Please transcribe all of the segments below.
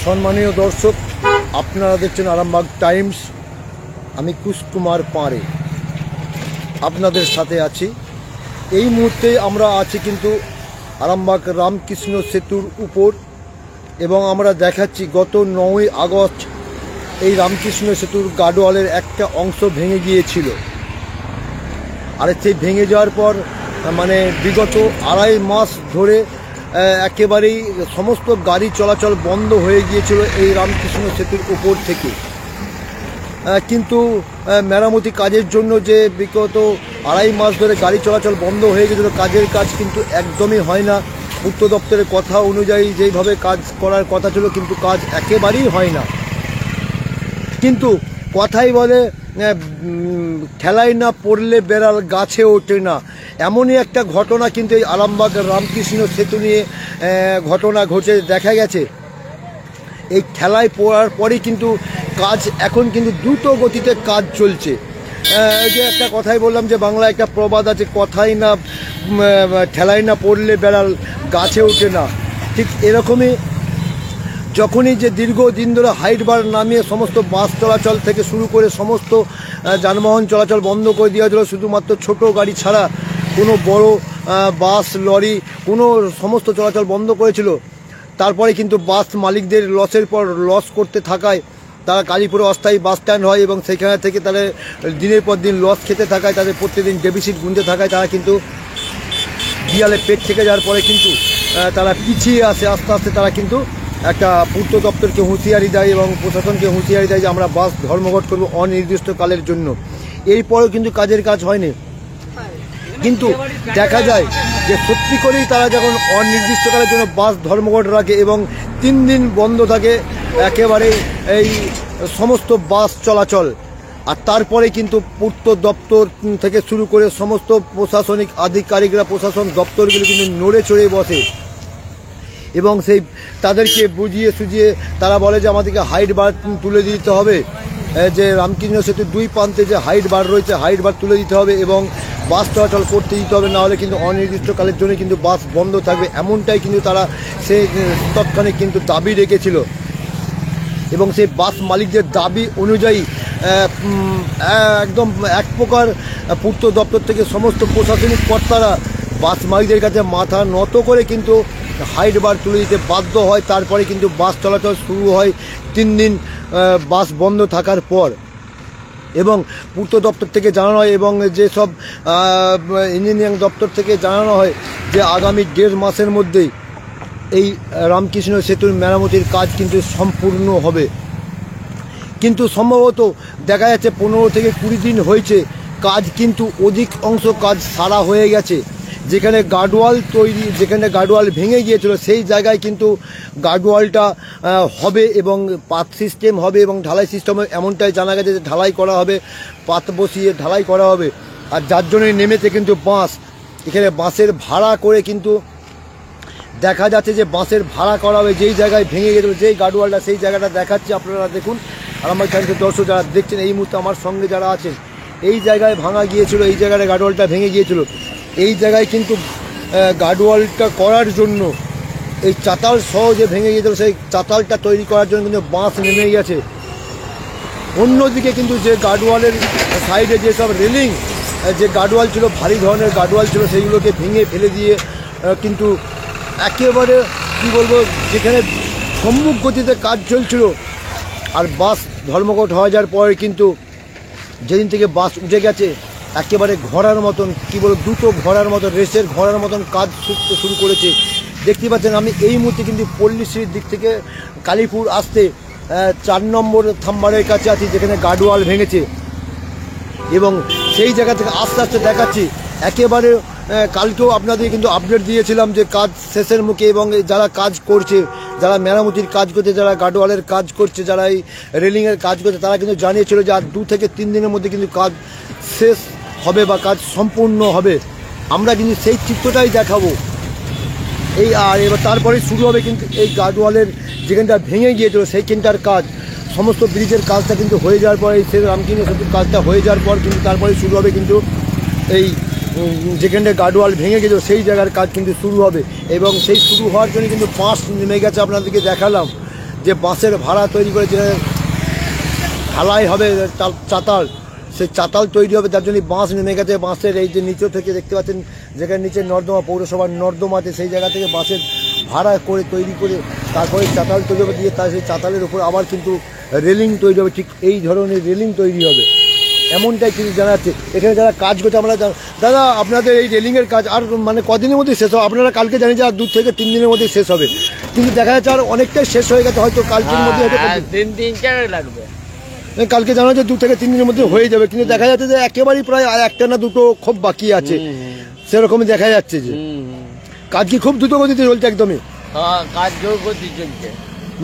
সম্মানীয় দর্শক, আপনারা দেখছেন আরামবাগ টাইমস। আমি কুশকুমার পাঁড়ে আপনাদের সাথে আছি। এই মুহূর্তে আমরা আছি কিন্তু আরামবাগ রামকৃষ্ণ সেতুর উপর, এবং আমরা দেখাচ্ছি গত 9ই আগস্ট এই রামকৃষ্ণ সেতুর গার্ডওয়ালের একটা অংশ ভেঙে গিয়েছিল। আর সেই ভেঙে যাওয়ার পর মানে বিগত 2.5 মাস ধরে একেবারেই সমস্ত গাড়ি চলাচল বন্ধ হয়ে গিয়েছিল এই রামকৃষ্ণ সেতুর উপর থেকে। কিন্তু মেরামতি কাজের জন্য যে বিগত 2.5 মাস ধরে গাড়ি চলাচল বন্ধ হয়ে গেছিলো, কাজের কাজ কিন্তু একদমই হয় না। পূর্ত দপ্তরের কথা অনুযায়ী যেইভাবে কাজ করার কথা ছিল, কিন্তু কাজ একেবারেই হয় না। কিন্তু কথাই বলে ঠেলায় না পড়লে বেড়াল গাছে ওঠে না, এমনই একটা ঘটনা কিন্তু এই আরামবাগ রামকৃষ্ণ সেতু নিয়ে ঘটনা ঘটে দেখা গেছে। এই ঠেলায় পড়ার পরেই কিন্তু কাজ এখন কিন্তু দ্রুত গতিতে কাজ চলছে। যে একটা কথাই বললাম যে বাংলায় একটা প্রবাদ আছে, কথাই না ঠেলায় না পড়লে বেড়াল গাছে ওঠে না। ঠিক এরকমই যখনই যে দীর্ঘদিন ধরে হাইট বার নামিয়ে সমস্ত বাস চলাচল থেকে শুরু করে সমস্ত যানবাহন চলাচল বন্ধ করে দেওয়া হয়েছিল, শুধুমাত্র ছোট গাড়ি ছাড়া কোনো বড় বাস লরি কোনো সমস্ত চলাচল বন্ধ করেছিল। তারপরে কিন্তু বাস মালিকদের লসের পর লস করতে থাকায় তারা কালীপুরে অস্থায়ী বাস স্ট্যান্ড হয়, এবং সেখানে থেকে তাদের দিনের পর দিন লস খেতে থাকায়, তাদের প্রত্যেকদিন ডেফিসিট গুনতে থাকায় তারা কিন্তু দেয়ালে পেট থেকে যাওয়ার পরে কিন্তু তারা পিছিয়ে আসে। আস্তে আস্তে তারা কিন্তু একটা পূর্ত দপ্তরকে হুঁশিয়ারি দেয় এবং প্রশাসনকে হুঁশিয়ারি দেয় যে আমরা বাস ধর্মঘট করব অনির্দিষ্টকালের জন্য। এরপরেও কিন্তু কাজের কাজ হয়নি। কিন্তু দেখা যায় যে সত্যি করেই তারা যখন অনির্দিষ্টকালের জন্য বাস ধর্মঘট রাখে এবং 3 দিন বন্ধ থাকে একেবারে এই সমস্ত বাস চলাচল, আর তারপরে কিন্তু পূর্ত দপ্তর থেকে শুরু করে সমস্ত প্রশাসনিক আধিকারিকরা, প্রশাসন দপ্তরগুলো কিন্তু নড়ে চড়ে বসে এবং সেই তাদেরকে বুঝিয়ে সুঝিয়ে তারা বলে যে আমাদেরকে হাইট বার তুলে দিতে হবে, যে রামকৃষ্ণ সেতুর 2 প্রান্তে যে হাইট বার রয়েছে হাইট বার তুলে দিতে হবে এবং বাস চলাচল করতে দিতে হবে, নাহলে কিন্তু অনির্দিষ্টকালের জন্য কিন্তু বাস বন্ধ থাকবে। এমনটাই কিন্তু তারা সেই তৎক্ষণিক কিন্তু দাবি রেখেছিল, এবং সেই বাস মালিকদের দাবি অনুযায়ী একদম এক প্রকার পূর্ত দপ্তর থেকে সমস্ত প্রশাসনিক কর্তারা বাস মালিকদের কাছে মাথা নত করে কিন্তু হাইট বার তুলে দিতে বাধ্য হয়। তারপরে কিন্তু বাস চলাচল শুরু হয় 3 দিন বাস বন্ধ থাকার পর, এবং পূর্ত দপ্তর থেকে জানানো হয় এবং যেসব ইঞ্জিনিয়ারিং দপ্তর থেকে জানানো হয় যে আগামী 1.5 মাসের মধ্যেই এই রামকৃষ্ণ সেতুর মেরামতির কাজ কিন্তু সম্পূর্ণ হবে। কিন্তু সম্ভবত দেখা যাচ্ছে 15 থেকে 20 দিন হয়েছে, কাজ কিন্তু অধিক অংশ কাজ সারা হয়ে গেছে। যেখানে গার্ডওয়াল তৈরি, যেখানে গার্ডওয়াল ভেঙে গিয়েছিল সেই জায়গায় কিন্তু গার্ডওয়ালটা হবে এবং পাত সিস্টেম হবে এবং ঢালাই সিস্টেম, এমনটাই জানা গেছে যে ঢালাই করা হবে, পাত বসিয়ে ঢালাই করা হবে। আর যার জন্যই নেমেছে কিন্তু বাঁশ, এখানে বাঁশের ভাড়া করে কিন্তু দেখা যাচ্ছে যে বাঁশের ভাড়া করা হবে। যেই জায়গায় ভেঙে গেছিল যেই গার্ডওয়ালটা, সেই জায়গাটা দেখাচ্ছে আপনারা দেখুন। আর আমার চ্যানেলের দর্শক যারা দেখছেন এই মুহূর্তে আমার সঙ্গে যারা আছেন, এই জায়গায় ভাঙা গিয়েছিল, এই জায়গায় গার্ডওয়ালটা ভেঙে গিয়েছিল। এই জায়গায় কিন্তু গার্ডওয়ালটা করার জন্য এই চাতাল সহ যে ভেঙে গিয়েছিল সেই চাতালটা তৈরি করার জন্য কিন্তু বাঁশ নেমে গেছে। অন্যদিকে কিন্তু যে গার্ডওয়ালের সাইডে যেসব রেলিং, যে গার্ডওয়াল ছিল, ভারী ধরনের গার্ডওয়াল ছিল, সেইগুলোকে ভেঙে ফেলে দিয়ে কিন্তু একেবারে কী বলবো, যেখানে সম্মুখ গতিতে কাজ চলছিল আর বাস ধর্মঘট হয়ে যাওয়ার পরে কিন্তু যেদিন থেকে বাস উঠে গেছে একেবারে ঘোড়ার মতন, কী বলবো, দ্রুত ঘোড়ার মতন, রেসের ঘোড়ার মতন কাজ শুরু করেছে। দেখতে পাচ্ছেন আমি এই মুহূর্তে কিন্তু পল্লীশ্রীর দিক থেকে কালীপুর আসতে 4 নম্বর থাম্বারের কাছে আছি, যেখানে গার্ডওয়াল ভেঙেছে, এবং সেই জায়গা থেকে আস্তে আস্তে দেখাচ্ছি একেবারে। কালকেও আপনাদের কিন্তু আপডেট দিয়েছিলাম যে কাজ শেষের মুখে, এবং যারা কাজ করছে, যারা মেরামতির কাজ করছে, যারা গার্ডওয়ালের কাজ করছে, যারা এই রেলিংয়ের কাজ করছে, তারা কিন্তু জানিয়েছিল যে আর 2 থেকে 3 দিনের মধ্যে কিন্তু কাজ শেষ হবে বা কাজ সম্পূর্ণ হবে। আমরা কিন্তু সেই চিত্রটাই দেখাবো। এই আর এবার তারপরে শুরু হবে কিন্তু এই গার্ডওয়ালের যেখানটা ভেঙে গিয়েছিল সেইখানটার কাজ, সমস্ত ব্রিজের কাজটা কিন্তু হয়ে যাওয়ার পর, এই রামকৃষ্ণ সেতুর কাজটা হয়ে যাওয়ার পর কিন্তু তারপরে শুরু হবে কিন্তু এই যেখানে গার্ডওয়াল ভেঙে গেছিল সেই জায়গার কাজ কিন্তু শুরু হবে। এবং সেই শুরু হওয়ার জন্য কিন্তু বাঁশ নেমে গেছে, আপনাদেরকে দেখালাম যে বাঁশের ভাড়া তৈরি করে যেখানে ঢালাই হবে চাতাল, সেই চাতাল তৈরি হবে, তার জন্য বাঁশ নেমে গেছে। বাঁশের এই যে নিচে থেকে দেখতে পাচ্ছেন যেখানে নিচে নর্দমা, পৌরসভার নর্দমাতে, সেই জায়গা থেকে বাঁশের ভাড়া করে তৈরি করে তারপরে চাতাল তৈরি হবে, দিয়ে তার সেই চাতালের উপর আবার কিন্তু রেলিং তৈরি হবে। ঠিক এই ধরনের রেলিং তৈরি হবে এমনটাই কিন্তু জানা যাচ্ছে। এখানে যারা কাজ করছে আমরা, দাদা আপনাদের এই রেলিংয়ের কাজ আর মানে কদিনের মধ্যে শেষ হবে? আপনারা কালকে জানেন যে আর 2 থেকে 3 দিনের মধ্যে শেষ হবে, কিন্তু দেখা যাচ্ছে আর অনেকটাই শেষ হয়ে গেছে, হয়তো কালকের মধ্যে হয়তো 3-4 লাগবে। কালকে জানা যাচ্ছে 2 থেকে 3 দিনের মধ্যে হয়ে যাবে, কিন্তু দেখা যাচ্ছে যে একেবারেই প্রায় একটা না দুটো খুব বাকি আছে, সেরকমই দেখা যাচ্ছে। যে কাজ কি খুব দ্রুত গতিতে চলছে? একদমই কাজ জোর গতি চলছে।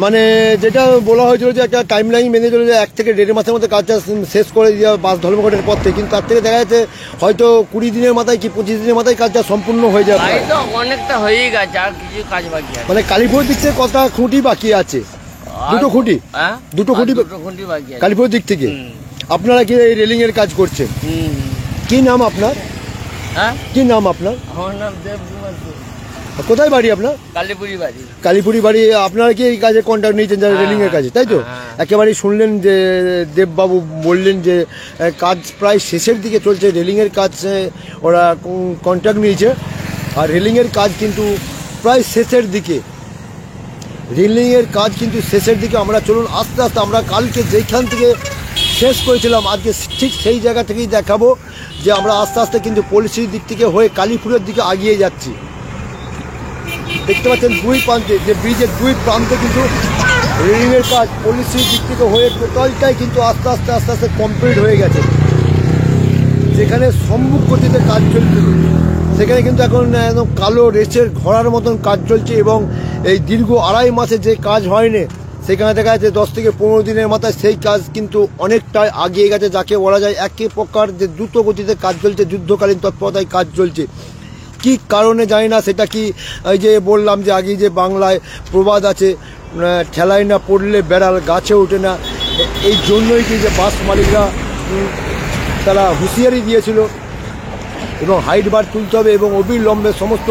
মানে যেটা বলা হয়েছিল যে একটা টাইম লাইন মেনে চলে, যে 1 থেকে 1.5 মাসের মধ্যে কাজটা শেষ করে দেওয়া বাস ধর্মঘটের পর থেকে, কিন্তু তার থেকে দেখা যাচ্ছে হয়তো 20 দিনের মাথায় কি 25 দিনের মাথায় কাজটা সম্পূর্ণ হয়ে যাবে। অনেকটা হয়েই গেছে, আর কিছু কাজ বাকি আছে। মানে কালীপুরের দিক থেকে কটা খুঁটি বাকি আছে? 2টো খুঁটি, হ্যাঁ 2টো খুঁটি বাকি আছে কালীপুরের দিক থেকে। আপনারা কি এই রেলিং এর কাজ করছেন? কি নাম আপনার? হ্যাঁ কি নাম আপনার? আমার নাম দেবকুমার। কোথায় বাড়ি আপনার? কালীপুরি বাড়ি। কালীপুরি বাড়ি। আপনারা কি এই কাজে কন্ট্রাক্ট নিয়েছেন যারা রেলিং এর কাজে, তাই তো? একেবারেই শুনলেন যে দেববাবু বললেন যে কাজ প্রায় শেষের দিকে চলছে, রেলিং এর কাজ ওরা কন্ট্রাক্ট নিয়েছে, আর রেলিং এর কাজ কিন্তু প্রায় শেষের দিকে। রেলিং এর কাজ কিন্তু শেষের দিকে। আমরা চলুন আস্তে আস্তে, আমরা কালকে যেখান থেকে শেষ করেছিলাম আজকে ঠিক সেই জায়গা থেকেই দেখাবো যে আমরা আস্তে আস্তে কিন্তু পলিসির দিক থেকে হয়ে কালীপুরের দিকে এগিয়ে যাচ্ছি। দেখতে পাচ্ছেন 2 প্রান্তে, যে ব্রিজের 2 প্রান্তে কিন্তু রেলিংয়ের কাজ পলিসির দিক থেকে হয়ে টোটালটাই কিন্তু আস্তে আস্তে আস্তে আস্তে কমপ্লিট হয়ে গেছে। যেখানে সম্মুখ গতিতে কাজ চলছিল সেখানে কিন্তু এখন একদম কালো রেচের ঘোড়ার মতন কাজ চলছে, এবং এই দীর্ঘ 2.5 মাসে যে কাজ হয়নি সেখানে দেখা যাচ্ছে 10 থেকে 15 দিনের মাথায় সেই কাজ কিন্তু অনেকটাই এগিয়ে গেছে, যাকে বলা যায় একে প্রকার যে দ্রুত গতিতে কাজ চলছে, যুদ্ধকালীন তৎপরতায় কাজ চলছে। কি কারণে জানি না, সেটা কি এই যে বললাম যে আগে যে বাংলায় প্রবাদ আছে, ঠেলায় না পড়লে বেড়াল গাছে ওঠে না, এই জন্যই কি যে বাস মালিকরা তারা হুঁশিয়ারি দিয়েছিল এবং হাইট বার তুলতে হবে এবং অবিলম্বে সমস্ত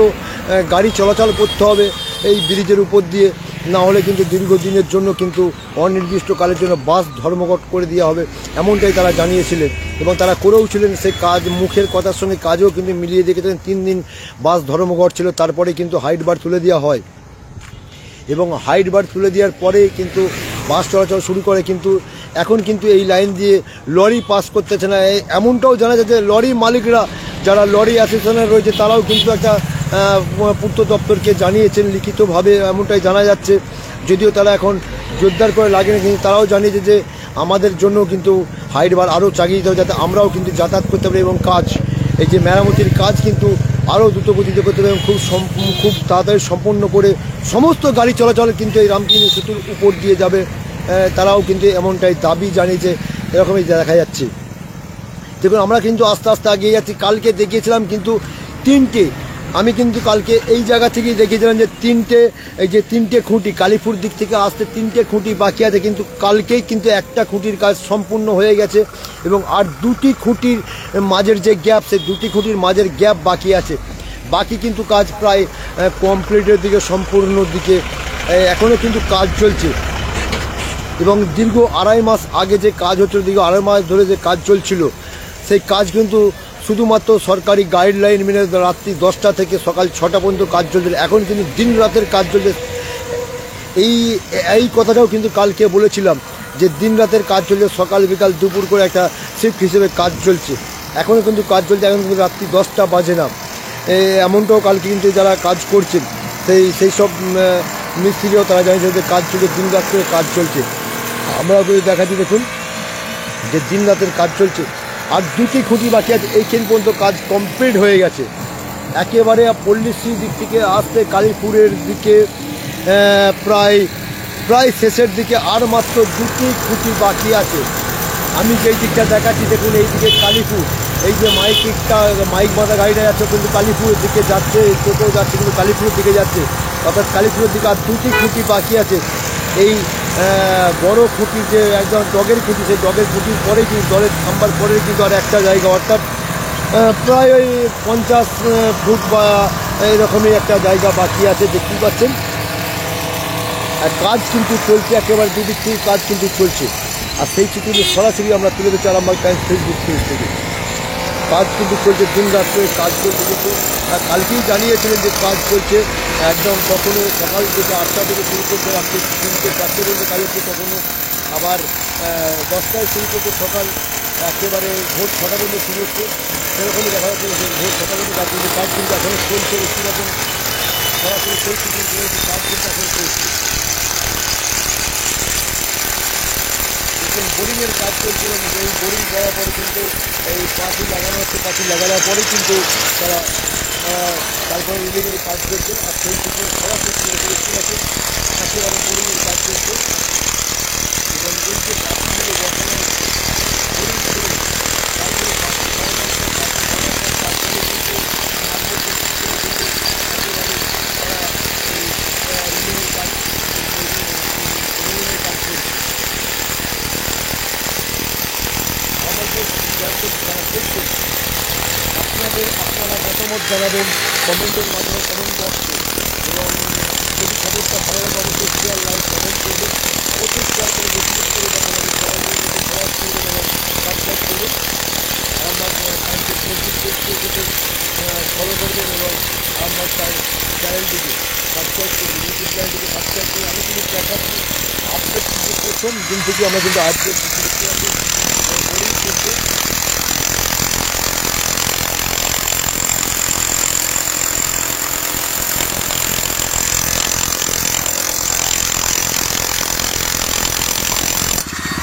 গাড়ি চলাচল করতে হবে এই ব্রিজের উপর দিয়ে, না হলে কিন্তু দীর্ঘদিনের জন্য কিন্তু অনির্দিষ্টকালের জন্য বাস ধর্মঘট করে দেওয়া হবে, এমনটাই তারা জানিয়েছিলেন এবং তারা করেও ছিলেন। সে কাজ মুখের কথার সঙ্গে কাজও কিন্তু মিলিয়ে দেখেছেন। 3 দিন বাস ধর্মঘট ছিল, তারপরে কিন্তু হাইট বার তুলে দেওয়া হয় এবং হাইট বার তুলে দেওয়ার পরে কিন্তু বাস চলাচল শুরু করে। কিন্তু এখন কিন্তু এই লাইন দিয়ে লরি পাস করতেছে না, এমনটাও জানা যাচ্ছে। লরি মালিকরা যারা লরি অ্যাসোসিয়েশনে রয়েছে তারাও কিন্তু একটা পূর্ত দপ্তরকে জানিয়েছেন লিখিতভাবে, এমনটাই জানা যাচ্ছে। যদিও তারা এখন জোরদার করে লাগেনি, কিন্তু তারাও জানিয়েছে যে আমাদের জন্য কিন্তু হাইট বার আরও চাগিয়ে দিতে হবে, যাতে আমরাও কিন্তু যাতায়াত করতে পারি এবং কাজ, এই যে মেরামতির কাজ কিন্তু আরও দ্রুত গতিতে করতে হবে এবং খুব তাড়াতাড়ি সম্পন্ন করে সমস্ত গাড়ি চলাচল কিন্তু এই রামকৃষ্ণ সেতুর উপর দিয়ে যাবে। তারাও কিন্তু এমনটাই দাবি জানিয়েছে, এরকমই দেখা যাচ্ছে। দেখুন আমরা কিন্তু আস্তে আস্তে এগিয়ে যাচ্ছি। কালকে দেখিয়েছিলাম কিন্তু 3টে, আমি কিন্তু কালকে এই জায়গা থেকেই দেখিয়েছিলাম যে 3টে খুঁটি কালীপুর দিক থেকে আসতে 3টে খুঁটি বাকি আছে, কিন্তু কালকেই কিন্তু একটা খুঁটির কাজ সম্পূর্ণ হয়ে গেছে এবং আর 2টি খুঁটির মাঝের যে গ্যাপ, সেই 2টি খুঁটির মাঝের গ্যাপ বাকি আছে। বাকি কিন্তু কাজ প্রায় কমপ্লিটের দিকে, সম্পূর্ণ দিকে এখনও কিন্তু কাজ চলছে এবং দীর্ঘ 2.5 মাস আগে যে কাজ হচ্ছিল, দীর্ঘ 2.5 মাস ধরে যে কাজ চলছিল, সেই কাজ কিন্তু শুধুমাত্র সরকারি গাইডলাইন মেনে রাত্রি 10টা থেকে সকাল 6টা পর্যন্ত কাজ চলছিল। এখন কিন্তু দিন রাতের কাজ চলছে। এই কথাটাও কিন্তু কালকে বলেছিলাম যে দিন রাতের কাজ চলছে, সকাল বিকাল দুপুর করে একটা শিফট হিসেবে কাজ চলছে। এখনও কিন্তু কাজ চলছে, এখন কিন্তু রাত্রি 10টা বাজে না। এমনটাও কালকে কিন্তু যারা কাজ করছেন সেই সব মিস্ত্রিও তারা জানিয়েছে যে কাজ চলছে, দিন রাত করে কাজ চলছে। আমরাও যদি দেখাচ্ছি, দেখুন যে দিন রাতের কাজ চলছে। আর 2টি খুঁটি বাকি আছে, এইখান পর্যন্ত কাজ কমপ্লিট হয়ে গেছে। একেবারে পল্লীশ্রী দিক থেকে আসতে কালীপুরের দিকে প্রায় শেষের দিকে আর মাত্র 2টি খুঁটি বাকি আছে। আমি যেই দিকটা দেখাচ্ছি দেখুন, এই দিকে কালীপুর, এই যে মাইক বাঁধা গাড়িটা যাচ্ছে কিন্তু কালীপুরের দিকে যাচ্ছে, টোটো যাচ্ছে কিন্তু কালীপুরের দিকে যাচ্ছে, অর্থাৎ কালীপুরের দিকে আর 2টি খুঁটি বাকি আছে। এই বড় খুঁটি যে একদম ডগের খুঁটি, সেই ডগের খুঁটির পরে কিন্তু দলের থাম্বার পরে কিন্তু আর একটা জায়গা, অর্থাৎ প্রায় ওই 50 ফুট বা এইরকমই একটা জায়গা বাকি আছে। দেখতেই পাচ্ছেন কাজ কিন্তু চলছে, একেবারে দুদিক থেকে কাজ কিন্তু চলছে। আর সেই চিত্রটি সরাসরি আমরা তুলে দিচ্ছি আরামবাগ টাইমস ফেসবুক পেজ থেকে। কাজ কিন্তু চলছে, দিন রাত্রে কাজ চলছে কিন্তু। কালকেই জানিয়েছিলেন যে কাজ চলছে একদম, কখনো সকাল থেকে 8টা থেকে শুরু করতে রাত্রে 3টে 4টে পর্যন্ত কাজ হচ্ছে, কখনো আবার 10টায় শুরু করতে সকাল একেবারে ভোর 6টা পর্যন্ত শুরু হচ্ছে। সেরকমই দেখা যাচ্ছে যে ভোর 6টা পর্যন্ত কাজ কিন্তু এখনও চলছে। কীরকম সরাসরি পরিস্থিতি কাজ কিন্তু এখন চলছে। বোরিংয়ের কাজ চলছিল, এই বোরিং করার পরে কিন্তু এই পাঁচিল লাগানো হচ্ছে, পাঁচিল লাগানোর পরে কিন্তু তারা তারপরে রিলিংয়ের কাজ করছে। আর সেই থেকে সরাসরি পরিস্থিতি আছে, একেবারে বোরিংয়ের কাজ করছে। এবং এই যে কাজগুলো বর্তমানে বোরিং করে তারপরে রিলিংয়ের কাজ করছে। আপনারা মতামত জানাবেন কমেন্টের মাধ্যমে, কমেন্ট বক্সে। এবং যদি খবরটা ভালো লাগে অবশ্যই শেয়ার, লাইক, কমেন্ট করবেন। অবশ্যই শেয়ার করে বেশি বেশি করে এবং আমাদের চ্যানেলগুলো যদি ফলো করবেন এবং সাবস্ক্রাইব করবেন। আরামবাগ টাইমসের ফেসবুক পেজকে যদি ফলো করবেন এবং আরামবাগ চ্যানেলটিকে সাবস্ক্রাইব করবেন, ইউটিউব চ্যানেলটিকে সাবস্ক্রাইব করে আমি কিন্তু দেখাচ্ছি আপডেট কিন্তু প্রথম দিন থেকে আমরা কিন্তু আপডেট কিন্তু দেখতে পাচ্ছি বোরিং চলছে।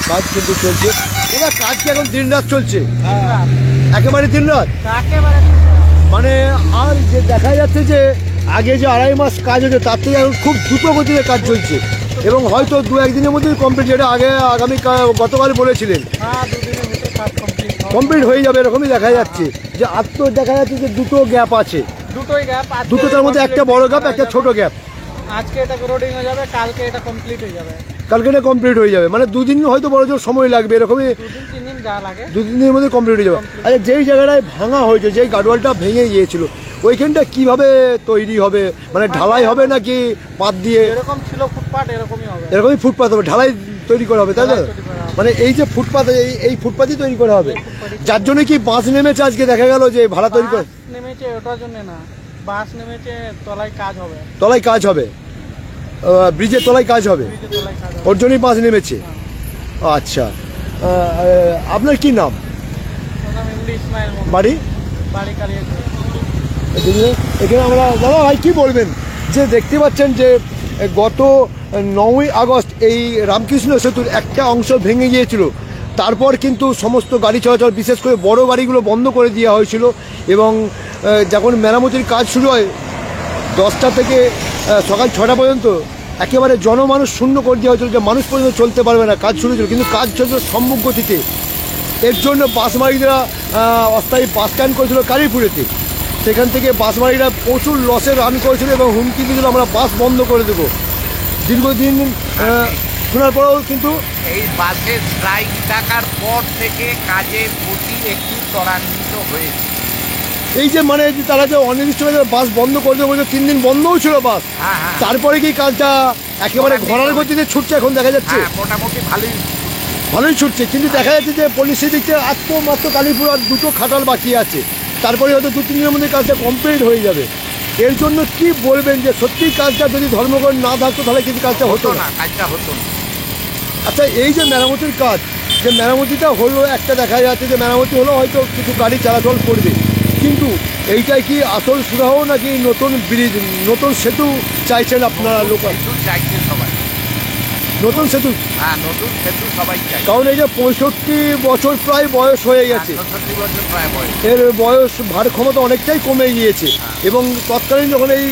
কাজ কিন্তু চলছে। এবার কাজ কি এখন দিন রাত চলছে? একেবারে দিন রাত। মানে আর যে দেখা যাচ্ছে যে আগে যে 2.5 মাস কাজ হচ্ছে তার থেকে এখন খুব দ্রুত গতিতে কাজ চলছে এবং হয়তো 2-1 দিনের মধ্যেই কমপ্লিট। যেটা আগে গতকাল বলেছিলেন কমপ্লিট হয়ে যাবে, এরকমই দেখা যাচ্ছে। যে আর তো দেখা যাচ্ছে যে দুটো গ্যাপ আছে, দুটোটার মধ্যে একটা বড় গ্যাপ, একটা ছোট গ্যাপ। আজকে এটা রোডিং হয়ে যাবে, কালকে এটা কমপ্লিট হয়ে যাবে। কালকে এটা কমপ্লিট হয়ে যাবে, মানে 2 দিন হয়তো বড় জোর সময় লাগবে, এরকমই 2-3 দিন যা লাগে 2-3 দিনের মধ্যে কমপ্লিট হয়ে যাবে। আচ্ছা, যেই জায়গাটায় ভাঙা হয়েছে, যেই গাডওয়ালটা ভেঙে গিয়েছিল, ওইখানটা কিভাবে তৈরি হবে? মানে ঢালাই হবে নাকি পাত দিয়ে? এরকম ছিল ফুটপাত, এরকমই হবে, এরকমই ফুটপাত হবে, ঢালাই তৈরি করা হবে, তাই তো? মানে এই যে ফুটপাত, এই ফুটপাতই তৈরি করা হবে, যার জন্য কি বাস নেমেছে আজকে দেখা গেল যে ভাড়া তৈরি করে নেমেছে। ওটার জন্য না, বাস নেমেছে, তলায় কাজ হবে, তলায় কাজ হবে, ব্রিজের তলায় কাজ হবে, তলায় কাজ হবে। ওর জন্যই বাস নেমেছে। আচ্ছা, আপনার কি নাম? ইসমাইল মোহাম্মদ। বাড়ি? বাড়ি কালিয়াচক। এখানে আমরা দাদা ভাই কি বলবেন যে দেখতে পাচ্ছেন যে গত 9ই আগস্ট এই রামকৃষ্ণ সেতুর একটা অংশ ভেঙে গিয়েছিল। তারপর কিন্তু সমস্ত গাড়ি চলাচল, বিশেষ করে বড় গাড়িগুলো বন্ধ করে দেওয়া হয়েছিল এবং যখন মেরামতির কাজ শুরু হয় 10টা থেকে সকাল 6টা পর্যন্ত একেবারে জনমানুষ শূন্য করে দেওয়া হয়েছিল, যে মানুষ পর্যন্ত চলতে পারবে না। কাজ শুরু ছিল কিন্তু কাজ চলছিল সম্মুখ গতিতে। এর জন্য বাস মালিকরা অস্থায়ী বাস স্ট্যান্ড করেছিল কালীপুরেতে। সেখান থেকে বাস মালিকরা প্রচুর লসে রান করেছিল এবং হুমকি দিয়েছিল আমরা বাস বন্ধ করে দেবো। দীর্ঘদিন শোনার পরেও কিন্তু এই বাসের স্ট্রাইক ডাকার পর থেকে কাজের গতি একটু ত্বরান্বিত হয়েছে। এই যে মানে তারা যে অনির্দিষ্টভাবে বাস বন্ধ করে দেবো বলছে, 3 দিন বন্ধও ছিল বাস, তারপরে কি কাজটা একেবারে ঘোড়ার গতিতে ছুটছে এখন দেখা যাচ্ছে? মোটামুটি ভালোই ছুটছে, কিন্তু দেখা যাচ্ছে যে পুলিশের দিক থেকে আজ তো মাত্র কালীপুর আর 2টো খাটাল বাকি আছে, তারপরে হয়তো 2-3 দিনের মধ্যে কাজটা কমপ্লিট হয়ে যাবে। এর জন্য কি বলবেন যে সত্যি কাজটা যদি ধর্মঘট না থাকতো তাহলে কিন্তু কাজটা হতো না? আচ্ছা, এই যে মেরামতির কাজ, যে মেরামতিটা হলো, একটা দেখা যাচ্ছে যে মেরামতি হলো, হয়তো কিছু গাড়ি চলাচল করবে, কিন্তু এইটাই কি আসল সুরাহ নাকি নতুন ব্রিজ, নতুন সেতু চাইছেন আপনারা? লোকাল চাইছে সবাই নতুন সেতু, নতুন সেতু সবাই চাই, কারণ এই যে 65 বছর প্রায় বয়স হয়ে গেছে, 65 বছর প্রায় বয়স, এর বয়স, ভার ক্ষমতা অনেকটাই কমে গিয়েছে। এবং তৎকালীন যখন এই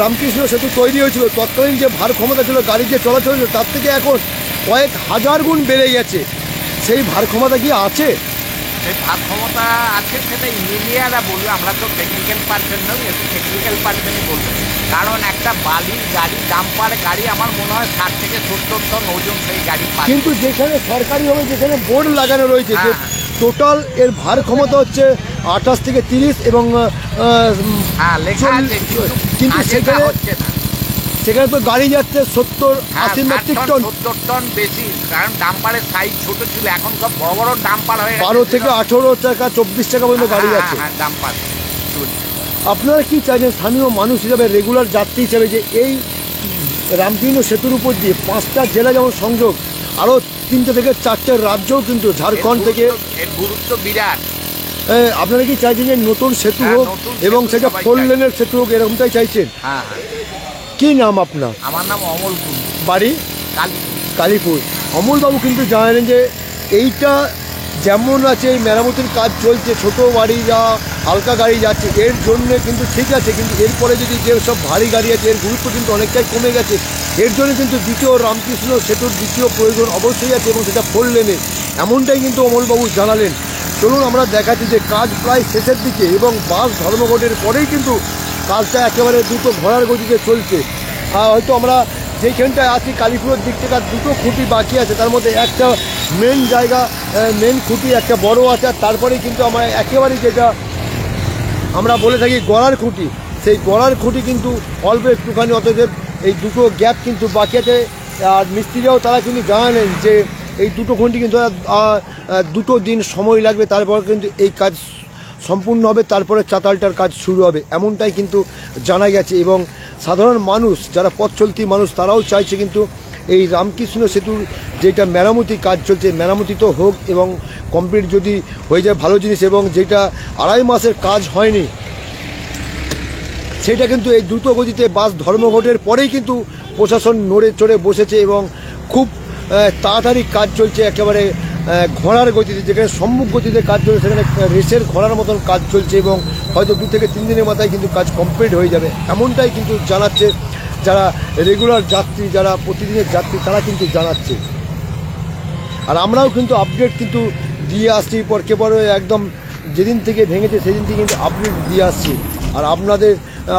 রামকৃষ্ণ সেতু তৈরি হয়েছিল, তৎকালীন যে ভার ক্ষমতা ছিল, গাড়ি যে চলাচল ছিল, তার থেকে এখন কয়েক হাজার গুণ বেড়ে গেছে। সেই ভার ক্ষমতা কি আছে? সেই ভার ক্ষমতা আছে, সেটা ইঞ্জিনিয়াররা বলবে, আমরা তো টেকনিক্যাল পার্সন নই, একটু টেকনিক্যাল পার্সনই বলবে। কারণ একটা বালির গাড়ি, ডাম্পার গাড়ি, আমার মনে হয় 60 থেকে 70 টন ওজন সেই গাড়ি পারে। কিন্তু যেখানে সরকারিভাবে যেখানে বোর্ড লাগানো রয়েছে যে টোটাল এর ভার ক্ষমতা হচ্ছে 28 থেকে 30 এবং লেখা আছে, কিন্তু সেখানে হচ্ছে না। সেখানে তো গাড়ি যাচ্ছে 70-80 মেট্রিক টন, 70 টন বেশি, কারণ ডাম্পারের সাইজ ছোট ছিল, এখন সব বড় বড় ডাম্পার হয়ে 12 থেকে 18 টাকা 24 টাকা পর্যন্ত গাড়ি যাচ্ছে। হ্যাঁ ডাম্পার। আপনারা কি চাইছেন স্থানীয় মানুষ হিসাবে, রেগুলার যাত্রী হিসাবে, যে এই রামকৃষ্ণ সেতুর উপর দিয়ে 5টা জেলা যেমন সংযোগ, আরও 3টে থেকে 4টে রাজ্যও কিন্তু ঝাড়খণ্ড থেকে, এর গুরুত্ব বিরাট। আপনারা কি চাইছেন যে নতুন সেতু হ্যাঁ, হোক নতুন এবং সেতু সেটা সবাই 4 চায়। লেনের সেতু হোক, এরকমটাই চাইছেন? হ্যাঁ, কি নাম আপনার? আমার নাম অমল কুন্ডু, বাড়ি? কালীপুর। কালীপুর। অমলবাবু কিন্তু জানালেন যে এইটা যেমন আছে, এই মেরামতির কাজ চলছে, ছোটো গাড়ি যা হালকা গাড়ি যাচ্ছে এর জন্য কিন্তু ঠিক আছে, কিন্তু এরপরে যদি যেসব ভারী গাড়ি আছে এর গুরুত্ব কিন্তু অনেকটাই কমে গেছে। এর জন্য কিন্তু দ্বিতীয় রামকৃষ্ণ সেতুর দ্বিতীয় প্রয়োজন অবশ্যই আছে, এবং সেটা 4 লেনে, এমনটাই কিন্তু অমলবাবু জানালেন। চলুন আমরা দেখাচ্ছি যে কাজ প্রায় শেষের দিকে, এবং বাস ধর্মঘটের পরেই কিন্তু কাজটা একেবারে দ্রুত ঘোড়ার গতিতে চলছে। হয়তো আমরা যেইখানটায় আছি কালীপুরের দিক থেকে 2টো খুঁটি বাকি আছে, তার মধ্যে একটা মেন জায়গা, মেন খুঁটি একটা বড় আছে, আর তারপরেই কিন্তু আমরা একেবারেই যেটা আমরা বলে থাকি গড়ার খুঁটি, সেই গড়ার খুঁটি কিন্তু অল্প একটুখানি, অতএব এই 2টো গ্যাপ কিন্তু বাকি আছে। আর মিস্ত্রিরাও তারা কিন্তু জানালেন যে এই 2টো খুঁটি কিন্তু 2টো দিন সময় লাগবে, তারপর কিন্তু এই কাজ সম্পূর্ণ হবে, তারপরে চাতালটার কাজ শুরু হবে, এমনটাই কিন্তু জানা গেছে। এবং সাধারণ মানুষ যারা পথ চলতি মানুষ, তারাও চাইছে কিন্তু এই রামকৃষ্ণ সেতুর যেটা মেরামতি কাজ চলছে, মেরামতি তো হোক এবং কমপ্লিট যদি হয়ে যায় ভালো জিনিস, এবং যেটা 2.5 মাসের কাজ হয়নি সেটা কিন্তু এই দ্রুত গতিতে বাস ধর্মঘটের পরেই কিন্তু প্রশাসন নড়ে চড়ে বসেছে, এবং খুব তাড়াতাড়ি কাজ চলছে, একেবারে ঘোড়ার গতিতে, যেখানে সম্মুখ গতিতে কাজ চলছে সেখানে রেসের ঘোড়ার মতন কাজ চলছে, এবং হয়তো 2 থেকে 3 দিনের মাথায় কিন্তু কাজ কমপ্লিট হয়ে যাবে, এমনটাই কিন্তু জানাচ্ছে যারা রেগুলার যাত্রী, যারা প্রতিদিনের যাত্রী, তারা কিন্তু জানাচ্ছে। আর আমরাও কিন্তু আপডেট কিন্তু দিয়ে আসছি, পরকে পরে একদম যেদিন থেকে ভেঙেছে সেদিন থেকে কিন্তু আপডেট দিয়ে আসছি। আর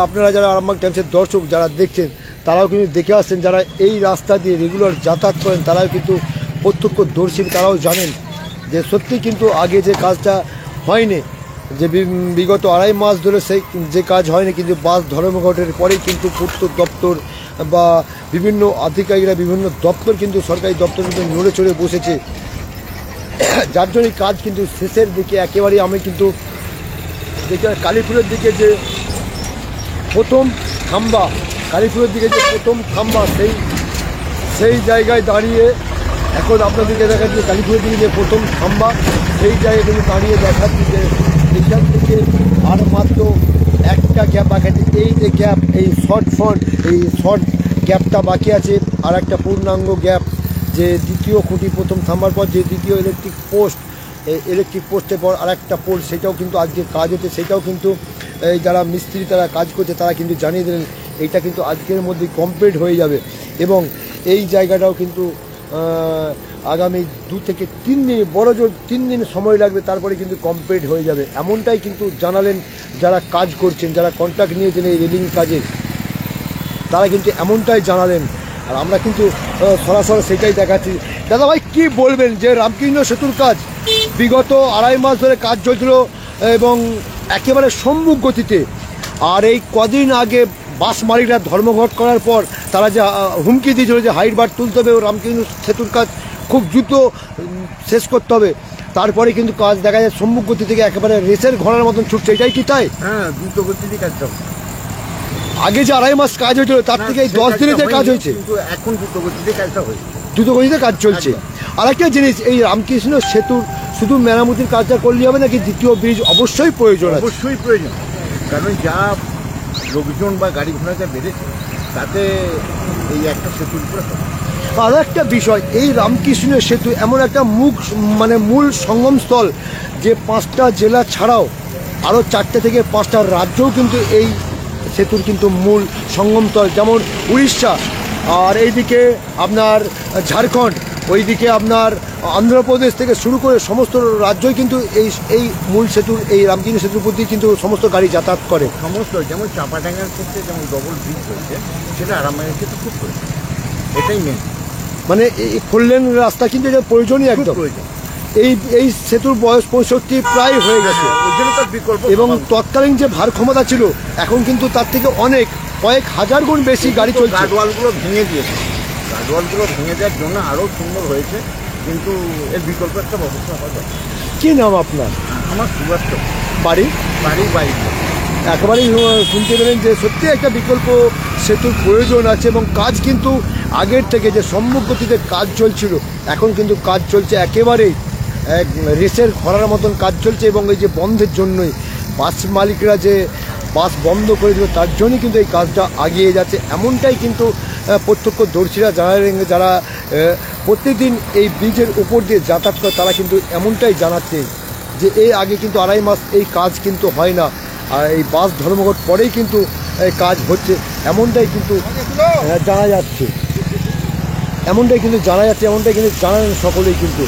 আপনারা যারা আরামবাগ টাইমসের দর্শক যারা দেখছেন, তারাও কিন্তু দেখে আসছেন, যারা এই রাস্তা দিয়ে রেগুলার যাতায়াত করেন তারাও কিন্তু প্রত্যক্ষদর্শী, তারাও জানেন যে সত্যি কিন্তু আগে যে কাজটা হয়নি, যে বিগত 2.5 মাস ধরে সেই যে কাজ হয়নি, কিন্তু বাস ধর্মঘটের পরেই কিন্তু পূর্ত দপ্তর বা বিভিন্ন আধিকারিকরা, বিভিন্ন দপ্তর কিন্তু সরকারি দপ্তর কিন্তু নড়ে চড়ে বসেছে, যার জন্যই কাজ কিন্তু শেষের দিকে একেবারেই। আমি কিন্তু দেখি কালীপুরের দিকে যে প্রথম খাম্বা, কালীপুরের দিকে যে প্রথম খাম্বা, সেই জায়গায় দাঁড়িয়ে এখন আপনাদেরকে দেখাচ্ছি কালীপুরের দিকে যে প্রথম খাম্বা, সেই জায়গায় কিন্তু দাঁড়িয়ে দেখাচ্ছি যে এইখান থেকে আর মাত্র একটা গ্যাপ বাকি আছে। এই যে গ্যাপ, এই শর্ট গ্যাপটা বাকি আছে, আর একটা পূর্ণাঙ্গ গ্যাপ, যে দ্বিতীয় খুঁটি প্রথম থাম্বার পর যে দ্বিতীয় ইলেকট্রিক পোস্টের পর আর একটা পোল, সেটাও কিন্তু আজকে কাজ হচ্ছে, সেটাও কিন্তু এই যারা মিস্ত্রি তারা কাজ করছে তারা কিন্তু জানিয়ে দিলেন এইটা কিন্তু আজকের মধ্যে কমপ্লিট হয়ে যাবে, এবং এই জায়গাটাও কিন্তু আগামী 2 থেকে 3 দিন, বড় জোর 3 দিন সময় লাগবে, তারপরে কিন্তু কমপ্লিট হয়ে যাবে, এমনটাই কিন্তু জানালেন যারা কাজ করছেন, যারা কন্ট্রাক্ট নিয়েছেন এই রেলিং কাজে, তারা কিন্তু এমনটাই জানালেন। আর আমরা কিন্তু সরাসরি সেটাই দেখাচ্ছি। দাদাভাই কি বলবেন যে রামকৃষ্ণ সেতুর কাজ বিগত 2.5 মাস ধরে কাজ চলছিল এবং একেবারে সম্মুখ গতিতে, আর এই কদিন আগে বাস মালিকরা ধর্মঘট করার পর তারা যে হুমকি দিয়েছিল যে হাইট বার তুলতে হবে, রামকৃষ্ণ সেতুর কাজ খুব দ্রুত শেষ করতে হবে, তারপরে কিন্তু কাজ দেখা যায় সম্মুখ গতি থেকে একেবারে রেসের ঘোড়ার মতন ছুটছে, এটাই কি তাই? হ্যাঁ, দ্রুত গতিতে কাজ হবে। আগে যে 2.5 মাস কাজ হয়েছিল তার থেকে এই 10 দিনে যে কাজ হয়েছে, কিন্তু এখন দ্রুত গতিতে কাজটা হয়েছে, দ্রুত গতিতে কাজ চলছে। আর একটা জিনিস, এই রামকৃষ্ণ সেতুর শুধু মেরামতির কাজটা করলে হবে নাকি দ্বিতীয় ব্রিজ অবশ্যই প্রয়োজন আছে? অবশ্যই প্রয়োজন, কারণ যা লোকজন বা গাড়ি ঘোড়াটা বেড়েছে তাতে এই একটা সেতুর উপরে হবে। আরও একটা বিষয়, এই রামকৃষ্ণ সেতু এমন একটা মূল সঙ্গমস্থল, যে 5টা জেলা ছাড়াও আরও 4টে থেকে 5টা রাজ্যও কিন্তু এই সেতুর কিন্তু মূল সঙ্গমস্থল, যেমন উড়িষ্যা, আর এইদিকে আপনার ঝাড়খণ্ড, ওইদিকে আপনার অন্ধ্রপ্রদেশ থেকে শুরু করে সমস্ত রাজ্যই কিন্তু এই মূল সেতুর, এই রামকৃষ্ণ সেতুর উপর দিয়ে কিন্তু সমস্ত গাড়ি যাতায়াত করে। সমস্ত, যেমন চাপাডাঙ্গার ক্ষেত্রে যেমন ডবল ব্রিজ হয়েছে, সেটা আরামবাগের ক্ষেত্রে খুব প্রয়োজন, এটাই মেন, মানে এই 4 লেন রাস্তা কিন্তু এটা প্রয়োজনই একদম। প্রয়োজন। এই এই সেতুর বয়স 65 প্রায় হয়ে গেছে, ওই জন্য তার বিকল্প এবং তৎকালীন যে ভার ক্ষমতা ছিল এখন কিন্তু তার থেকে অনেক কয়েক হাজার গুণ বেশি গাড়ি চলছে। গার্ডওয়ালগুলো ভেঙে দিয়েছে, গার্ডওয়ালগুলো ভেঙে দেওয়ার জন্য আরও সুন্দর হয়েছে, কিন্তু এর বিকল্প একটা ব্যবস্থা হওয়া দরকার। কি নাম আপনার? আমার সুভাষ বাড়ি? বাড়ি বাইক। একেবারেই শুনতে পেলেন যে সত্যি একটা বিকল্প সেতুর প্রয়োজন আছে, এবং কাজ কিন্তু আগের থেকে যে সম্মুখ গতিতে কাজ চলছিল এখন কিন্তু কাজ চলছে একেবারেই এক রেসের খরার মতন কাজ চলছে, এবং এই যে বন্ধের জন্যই বাস মালিকরা যে বাস বন্ধ করে দিল তার জন্যই কিন্তু এই কাজটা এগিয়ে যাচ্ছে, এমনটাই কিন্তু প্রত্যক্ষদর্শীরা যারা প্রতিদিন এই ব্রিজের উপর দিয়ে যাতায়াত করে তারা কিন্তু এমনটাই জানাচ্ছে যে এর আগে কিন্তু 2.5 মাস এই কাজ কিন্তু হয় না, আর এই বাস ধর্মঘট পরেই কিন্তু এই কাজ হচ্ছে, এমনটাই কিন্তু জানা যাচ্ছে, এমনটাই কিন্তু জানালেন সকলেই। কিন্তু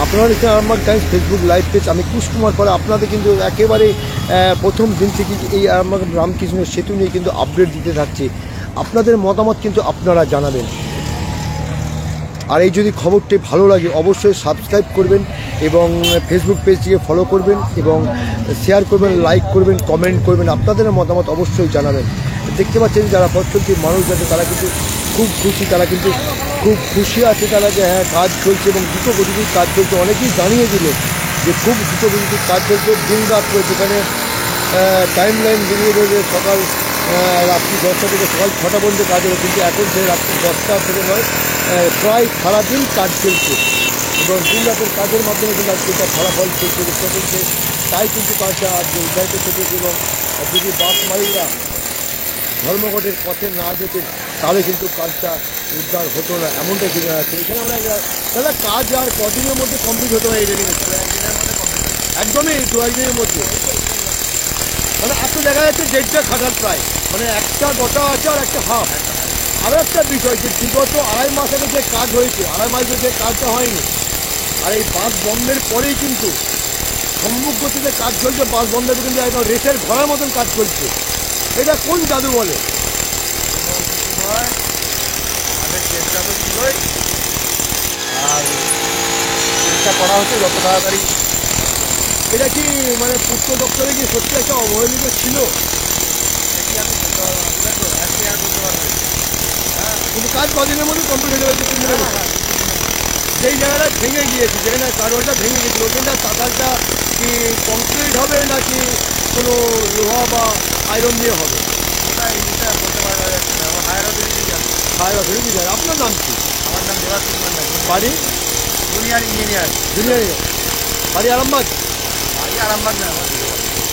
আপনারা দেখছেন Arambagh Times Facebook live page, আমি কুশ কুমার পরে আপনাদের কিন্তু একেবারে প্রথম দিন থেকে এই আরামবাগ রামকৃষ্ণের সেতু নিয়ে কিন্তু আপডেট দিতে থাকছি, আপনাদের মতামত কিন্তু আপনারা জানাবেন। আর এই যদি খবরটি ভালো লাগে অবশ্যই সাবস্ক্রাইব করবেন এবং ফেসবুক পেজটিকে ফলো করবেন এবং শেয়ার করবেন, লাইক করবেন, কমেন্ট করবেন, আপনাদের মতামত অবশ্যই জানাবেন। দেখতে পাচ্ছেন যারা পথচলতি মানুষ যাতে তারা কিন্তু খুব খুশি, তারা কিন্তু খুব খুশি আছে তারা যে হ্যাঁ কাজ চলছে এবং দ্রুত গতির কাজ চলছে। অনেকেই জানিয়ে দিল যে খুব দ্রুত গতির কাজ চলছে, দিন রাত করে, যেখানে টাইম লাইন বেরিয়ে রয়েছে সকাল রাত্রি 10টা থেকে সকাল 6টা পর্যন্ত কাজ হবে, কিন্তু এখন সে রাত্রি 10টা থেকে নয় প্রায় সারাদিন কাজ চলছে, এবং দিন রাতের কাজের মাধ্যমে কিন্তু আজকে এটা ফলাফল চলছে, তাই কিন্তু কাজটা আজকে উদ্ধারিত চলছে। এবং যদি বাস মালিকরা ধর্মঘটের পথে না যেতেন তাহলে কিন্তু কাজটা উদ্ধার হতো না, এমনটাই কিন্তু আছে। এখানে আমরা তাহলে কাজ আর কদিনের মধ্যে কমপ্লিট হতো না এই রেলিংয়ে? একদমই 2-1 দিনের মধ্যে, মানে এত দেখা যাচ্ছে 1.5টা খাটার প্রায়, মানে একটা গোটা আছে আর একটা হাফ। আরও একটা বিষয় যে বিগত 2.5 মাস আগে যে কাজ হয়েছে, 2.5 মাসে যে কাজটা হয়নি, আর এই বাস বন্ধের পরেই কিন্তু সম্মুখ গতিতে কাজ চলছে, বাস বন্ধের কিন্তু একদম রেসের ঘোড়ার মতন কাজ চলছে, এটা কোন জাদু বলে? আমাদের চেষ্টা তো ছিলই, আর চেষ্টা করা হচ্ছে যত তাড়াতাড়ি। এটা কি মানে পূর্ত দপ্তরে কি সত্যি একটা অবহেলিত ছিল? কিন্তু কাজ কদিনের মধ্যে কমপ্লিট হয়ে যাবে, 2-3 দিনের মধ্যে। যেই জায়গাটা ভেঙে গিয়েছে, যেখানে কারোটা ভেঙে গেছিল, ওখানটা চাতালটা কি কংক্রিট হবে নাকি কোনো লোহা বা আয়রন দিয়ে হবে? হায়ার অথরিটি যায়। আপনার নাম কি? আমার নাম দেবাশিস মান্না, বাড়ি? Junior engineer. বাড়ি আরামবাগ? বাড়ি আরামবাগ না,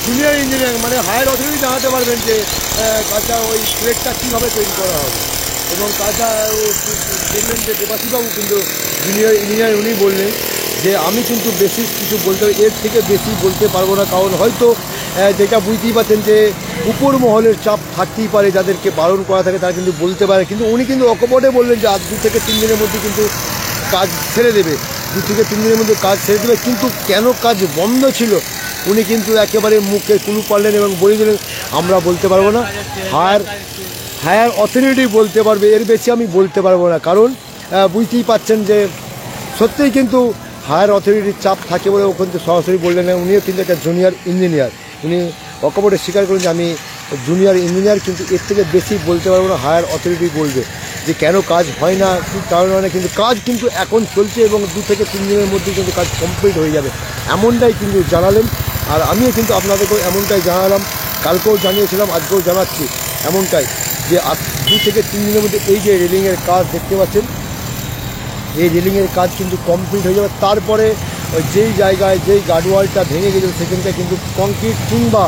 জুনিয়র ইঞ্জিনিয়ারিং, মানে হায়ার অথরিটি জানাতে পারবেন যে কাজটা ওই ট্রেকটা কীভাবে তৈরি করা হবে, এবং কাজটা দেখলেন যে দেবাশিসবাবু কিন্তু জুনিয়র ইঞ্জিনিয়ার, উনি বললেন যে আমি কিন্তু বেশি কিছু বলতে, এর থেকে বেশি বলতে পারবো না, কারণ হয়তো যেটা বুঝতেই পারছেন যে উপর মহলের চাপ থাকতেই পারে, যাদেরকে বারণ করা থাকে তারা কিন্তু বলতে পারে, কিন্তু উনি কিন্তু অকপটে বললেন যে আজ 2 থেকে 3 দিনের মধ্যে কিন্তু কাজ ছেড়ে দেবে, 2 থেকে 3 দিনের মধ্যে কাজ ছেড়ে দেবে। কিন্তু কেন কাজ বন্ধ ছিল উনি কিন্তু একেবারে মুখে কুলু পারলেন এবং বলে দিলেন আমরা বলতে পারবো না, হায়ার অথরিটি বলতে পারবে, এর বেশি আমি বলতে পারবো না। কারণ বুঝতেই পাচ্ছেন যে সত্যিই কিন্তু হায়ার অথরিটির চাপ থাকে বলে ওখান থেকে সরাসরি বললেন না। উনিও কিন্তু একটা জুনিয়র ইঞ্জিনিয়ার, উনি অকপটে স্বীকার করেন যে আমি জুনিয়র ইঞ্জিনিয়ার, কিন্তু এর থেকে বেশি বলতে পারবো না, হায়ার অথরিটি বলবে যে কেন কাজ হয় না, কী কারণে। কিন্তু কাজ কিন্তু এখন চলছে এবং 2 থেকে 3 দিনের মধ্যে কিন্তু কাজ কমপ্লিট হয়ে যাবে, এমনটাই কিন্তু জানালেন। আর আমিও কিন্তু আপনাদেরকেও এমনটাই জানালাম, কালকেও জানিয়েছিলাম, আজকেও জানাচ্ছি এমনটাই, যে 2 থেকে 3 দিনের মধ্যে এই যে রেলিংয়ের কাজ দেখতে পাচ্ছেন, এই রেলিংয়ের কাজ কিন্তু কমপ্লিট হয়ে যাবে। তারপরে যেই জায়গায় যেই গার্ডওয়ালটা ভেঙে গেছিল সেখানটা কিন্তু কংক্রিট কিংবা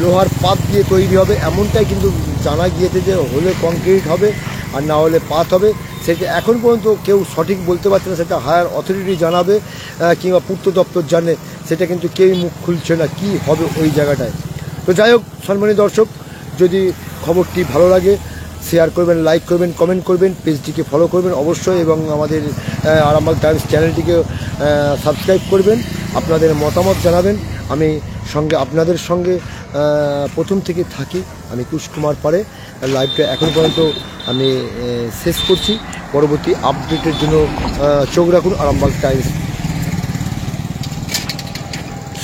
লোহার পাত দিয়ে তৈরি হবে, এমনটাই কিন্তু জানা গিয়েছে যে হলে কংক্রিট হবে আর না হলে পাত হবে। সেটা এখন পর্যন্ত কেউ সঠিক বলতে পারছে না, সেটা হায়ার অথরিটি জানাবে কিংবা পূর্ত দপ্তর জানে, সেটা কিন্তু কেউই মুখ খুলছে না কী হবে ওই জায়গাটায়। তো যাই হোক সম্মানীয় দর্শক, যদি খবরটি ভালো লাগে শেয়ার করবেন, লাইক করবেন, কমেন্ট করবেন, পেজটিকে ফলো করবেন অবশ্যই, এবং আমাদের আরামবাগ টাইমস চ্যানেলটিকে সাবস্ক্রাইব করবেন, আপনাদের মতামত জানাবেন। আমি আপনাদের সঙ্গে প্রথম থেকে থাকি, আমি কুশ কুমার পারে। লাইভটা এখন পর্যন্ত আমি শেষ করছি, পরবর্তী আপডেটের জন্য চোখ রাখুন আরামবাগ টাইমস।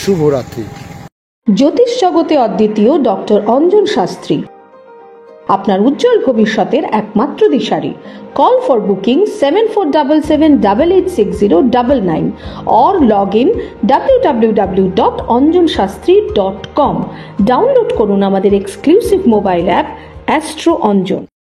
শুভরাত্রি। জ্যোতিষ জগতে অদ্বিতীয় ডক্টর অঞ্জন শাস্ত্রী আপনার উজ্জ্বল ভবিষ্যতের একমাত্র দিশারি। Call for booking 7477886099 or log in www.anjanshastri.com। Download করুন আমাদের exclusive mobile app astro Anjan.